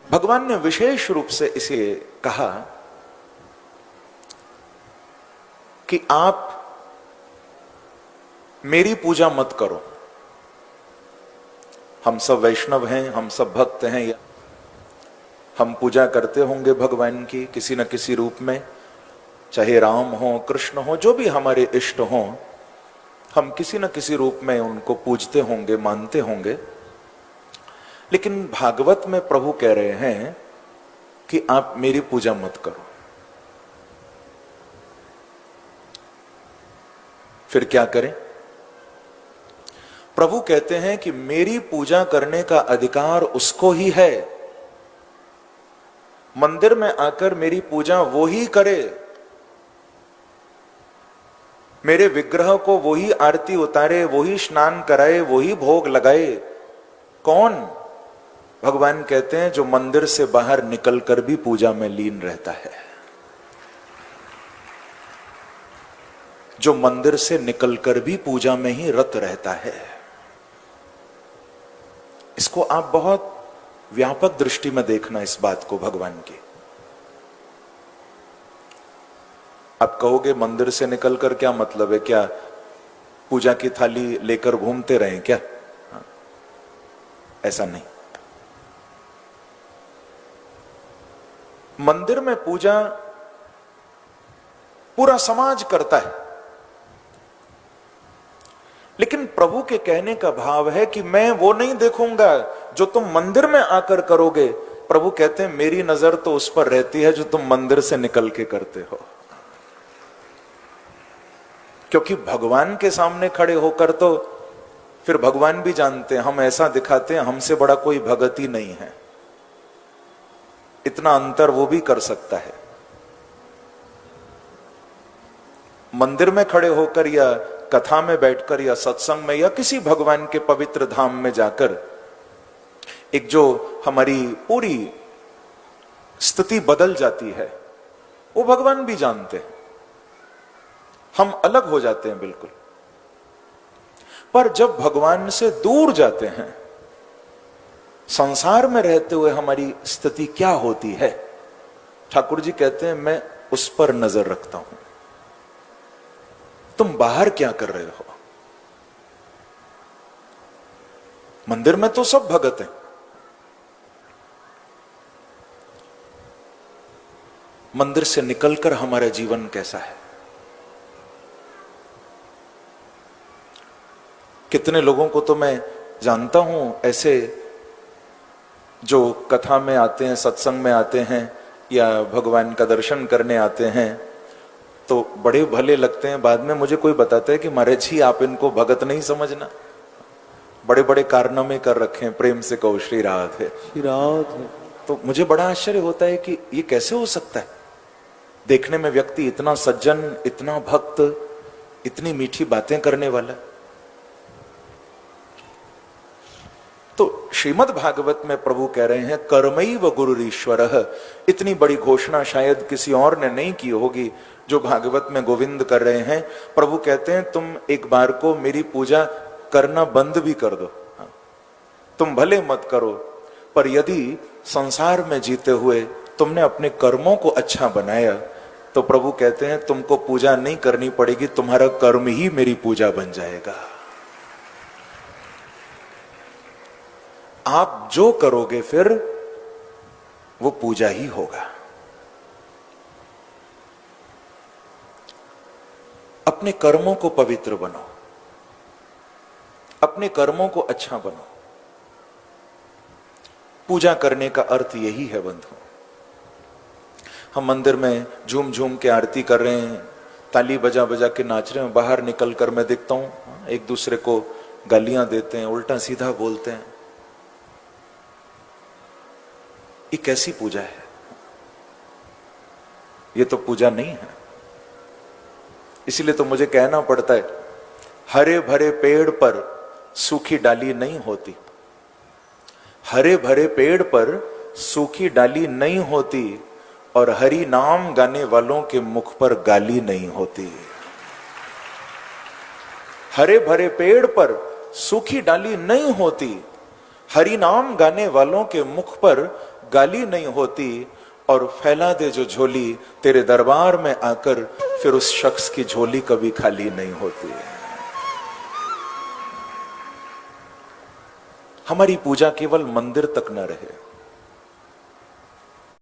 भगवान ने विशेष रूप से इसे कहा कि आप मेरी पूजा मत करो। हम सब वैष्णव हैं, हम सब भक्त हैं, या हम पूजा करते होंगे भगवान की किसी न किसी रूप में, चाहे राम हो, कृष्ण हो, जो भी हमारे इष्ट हो, हम किसी न किसी रूप में उनको पूजते होंगे, मानते होंगे। लेकिन भागवत में प्रभु कह रहे हैं कि आप मेरी पूजा मत करो। फिर क्या करें? प्रभु कहते हैं कि मेरी पूजा करने का अधिकार उसको ही है। मंदिर में आकर मेरी पूजा वो ही करे, मेरे विग्रह को वो ही आरती उतारे, वो ही स्नान कराए, वो ही भोग लगाए। कौन? भगवान कहते हैं जो मंदिर से बाहर निकलकर भी पूजा में लीन रहता है, जो मंदिर से निकलकर भी पूजा में ही रत रहता है। इसको आप बहुत व्यापक दृष्टि में देखना, इस बात को भगवान की। आप कहोगे मंदिर से निकलकर क्या मतलब है? क्या पूजा की थाली लेकर घूमते रहें क्या? ऐसा नहीं। मंदिर में पूजा पूरा समाज करता है, लेकिन प्रभु के कहने का भाव है कि मैं वो नहीं देखूंगा जो तुम मंदिर में आकर करोगे। प्रभु कहते हैं मेरी नजर तो उस पर रहती है जो तुम मंदिर से निकल के करते हो, क्योंकि भगवान के सामने खड़े होकर तो फिर भगवान भी जानते हैं हम ऐसा दिखाते हैं हमसे बड़ा कोई भगत ही नहीं है, इतना अंतर वो भी कर सकता है। मंदिर में खड़े होकर या कथा में बैठकर या सत्संग में या किसी भगवान के पवित्र धाम में जाकर एक जो हमारी पूरी स्थिति बदल जाती है, वो भगवान भी जानते हैं। हम अलग हो जाते हैं बिल्कुल। पर जब भगवान से दूर जाते हैं, संसार में रहते हुए हमारी स्थिति क्या होती है? ठाकुर जी कहते हैं मैं उस पर नजर रखता हूं। तुम बाहर क्या कर रहे हो? मंदिर में तो सब भगत हैं, मंदिर से निकलकर हमारा जीवन कैसा है? कितने लोगों को तो मैं जानता हूं ऐसे जो कथा में आते हैं, सत्संग में आते हैं या भगवान का दर्शन करने आते हैं तो बड़े भले लगते हैं। बाद में मुझे कोई बताता है कि महाराज जी आप इनको भगत नहीं समझना, बड़े बड़े कारनामे कर रखे हैं, प्रेम से कहो श्री राधे श्री राधे। तो मुझे बड़ा आश्चर्य होता है कि ये कैसे हो सकता है? देखने में व्यक्ति इतना सज्जन, इतना भक्त, इतनी मीठी बातें करने वाला। तो श्रीमद् भागवत में प्रभु कह रहे हैं कर्मैव गुरुरीश्वरः। इतनी बड़ी घोषणा शायद किसी और ने नहीं की होगी जो भागवत में गोविंद कर रहे हैं। प्रभु कहते हैं तुम एक बार को मेरी पूजा करना बंद भी कर दो, तुम भले मत करो, पर यदि संसार में जीते हुए तुमने अपने कर्मों को अच्छा बनाया तो प्रभु कहते हैं तुमको पूजा नहीं करनी पड़ेगी, तुम्हारा कर्म ही मेरी पूजा बन जाएगा। आप जो करोगे फिर वो पूजा ही होगा। अपने कर्मों को पवित्र बनो, अपने कर्मों को अच्छा बनो। पूजा करने का अर्थ यही है बंधु। हम मंदिर में झूम झूम के आरती कर रहे हैं, ताली बजा बजा के नाच रहे हैं, बाहर निकलकर मैं देखता हूं एक दूसरे को गालियां देते हैं, उल्टा सीधा बोलते हैं। ये कैसी पूजा है? ये तो पूजा नहीं है। इसलिए तो मुझे कहना पड़ता है हरे भरे पेड़ पर सूखी डाली नहीं होती, हरे भरे पेड़ पर सूखी डाली नहीं होती, और हरि नाम गाने वालों के मुख पर गाली नहीं होती। हरे भरे पेड़ पर सूखी डाली नहीं होती, हरि नाम गाने वालों के मुख पर गाली नहीं होती, और फैला दे जो झोली तेरे दरबार में आकर, फिर उस शख्स की झोली कभी खाली नहीं होती। हमारी पूजा केवल मंदिर तक न रहे,